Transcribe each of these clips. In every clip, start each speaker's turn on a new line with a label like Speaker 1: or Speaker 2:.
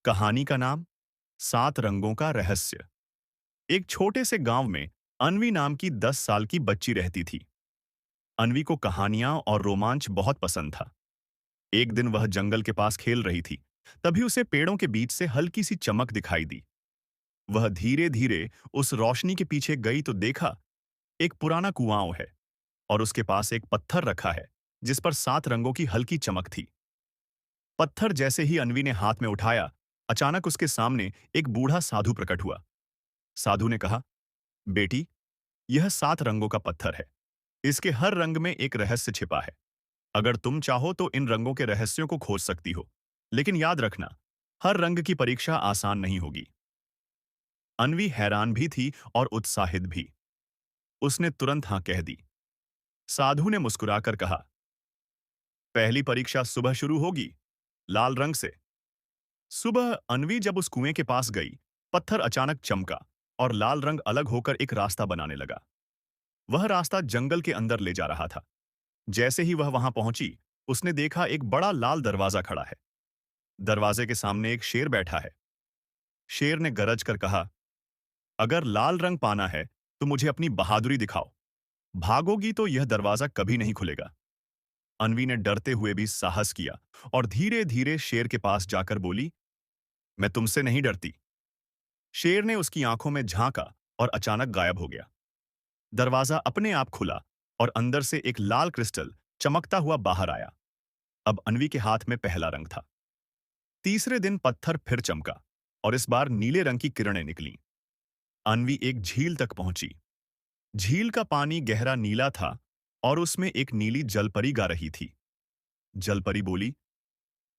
Speaker 1: कहानी का नाम सात रंगों का रहस्य। एक छोटे से गांव में अन्वी नाम की 10 साल की बच्ची रहती थी। अन्वी को कहानियां और रोमांच बहुत पसंद था। एक दिन वह जंगल के पास खेल रही थी। तभी उसे पेड़ों के बीच से हल्की सी चमक दिखाई दी। वह धीरे धीरे उस रोशनी के पीछे गई तो देखा एक पुराना कुआं है और उसके पास एक पत्थर रखा है जिस पर सात रंगों की हल्की चमक थी। पत्थर जैसे ही अन्वी ने हाथ में उठाया, अचानक उसके सामने एक बूढ़ा साधु प्रकट हुआ। साधु ने कहा, बेटी, यह सात रंगों का पत्थर है। इसके हर रंग में एक रहस्य छिपा है। अगर तुम चाहो तो इन रंगों के रहस्यों को खोज सकती हो, लेकिन याद रखना, हर रंग की परीक्षा आसान नहीं होगी। अन्वी हैरान भी थी और उत्साहित भी। उसने तुरंत हाँ कह दी। साधु ने मुस्कुराकर कहा, पहली परीक्षा सुबह शुरू होगी, लाल रंग से। सुबह अन्वी जब उस कुएं के पास गई, पत्थर अचानक चमका और लाल रंग अलग होकर एक रास्ता बनाने लगा। वह रास्ता जंगल के अंदर ले जा रहा था। जैसे ही वह वहां पहुंची, उसने देखा एक बड़ा लाल दरवाजा खड़ा है। दरवाजे के सामने एक शेर बैठा है। शेर ने गरज कर कहा, अगर लाल रंग पाना है तो मुझे अपनी बहादुरी दिखाओ। भागोगी तो यह दरवाजा कभी नहीं खुलेगा। अन्वी ने डरते हुए भी साहस किया और धीरे धीरे शेर के पास जाकर बोली, मैं तुमसे नहीं डरती। शेर ने उसकी आंखों में झांका और अचानक गायब हो गया। दरवाजा अपने आप खुला और अंदर से एक लाल क्रिस्टल चमकता हुआ बाहर आया। अब अन्वी के हाथ में पहला रंग था। तीसरे दिन पत्थर फिर चमका और इस बार नीले रंग की किरणें निकलीं। अन्वी एक झील तक पहुंची। झील का पानी गहरा नीला था और उसमें एक नीली जलपरी गा रही थी। जलपरी बोली,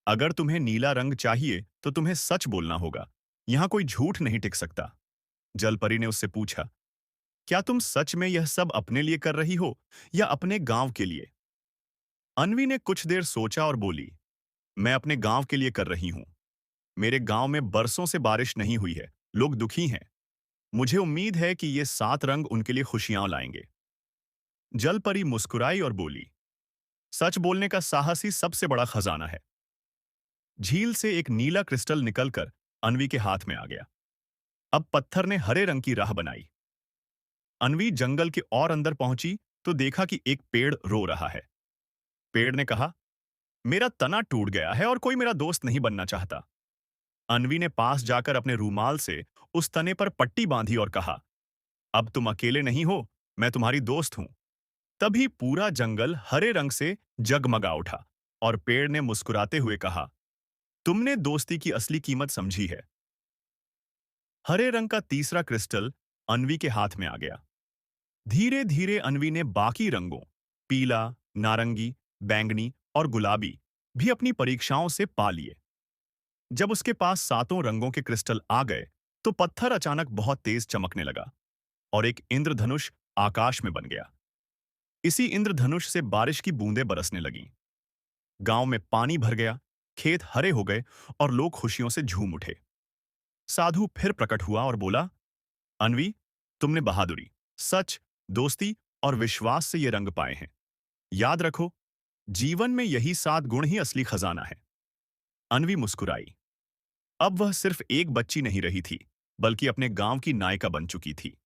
Speaker 1: अगर तुम्हें नीला रंग चाहिए तो तुम्हें सच बोलना होगा। यहां कोई झूठ नहीं टिक सकता। जलपरी ने उससे पूछा, क्या तुम सच में यह सब अपने लिए कर रही हो या अपने गांव के लिए? अन्वी ने कुछ देर सोचा और बोली, मैं अपने गांव के लिए कर रही हूं। मेरे गांव में बरसों से बारिश नहीं हुई है, लोग दुखी हैं। मुझे उम्मीद है कि ये सात रंग उनके लिए खुशियां लाएंगे। जलपरी मुस्कुराई और बोली, सच बोलने का साहस ही सबसे बड़ा खजाना है। झील से एक नीला क्रिस्टल निकलकर अन्वी के हाथ में आ गया। अब पत्थर ने हरे रंग की राह बनाई। अन्वी जंगल के और अंदर पहुंची तो देखा कि एक पेड़ रो रहा है। पेड़ ने कहा, मेरा तना टूट गया है और कोई मेरा दोस्त नहीं बनना चाहता। अन्वी ने पास जाकर अपने रूमाल से उस तने पर पट्टी बांधी और कहा, अब तुम अकेले नहीं हो, मैं तुम्हारी दोस्त हूं। तभी पूरा जंगल हरे रंग से जगमगा उठा और पेड़ ने मुस्कुराते हुए कहा, तुमने दोस्ती की असली कीमत समझी है। हरे रंग का तीसरा क्रिस्टल अन्वी के हाथ में आ गया। धीरे धीरे अन्वी ने बाकी रंगों, पीला, नारंगी, बैंगनी और गुलाबी, भी अपनी परीक्षाओं से पा लिए। जब उसके पास सातों रंगों के क्रिस्टल आ गए तो पत्थर अचानक बहुत तेज चमकने लगा और एक इंद्रधनुष आकाश में बन गया। इसी इंद्रधनुष से बारिश की बूंदें बरसने लगीं। गांव में पानी भर गया, खेत हरे हो गए और लोग खुशियों से झूम उठे। साधु फिर प्रकट हुआ और बोला, अन्वी, तुमने बहादुरी, सच, दोस्ती और विश्वास से ये रंग पाए हैं। याद रखो, जीवन में यही सात गुण ही असली खजाना है। अन्वी मुस्कुराई। अब वह सिर्फ एक बच्ची नहीं रही थी, बल्कि अपने गांव की नायिका बन चुकी थी।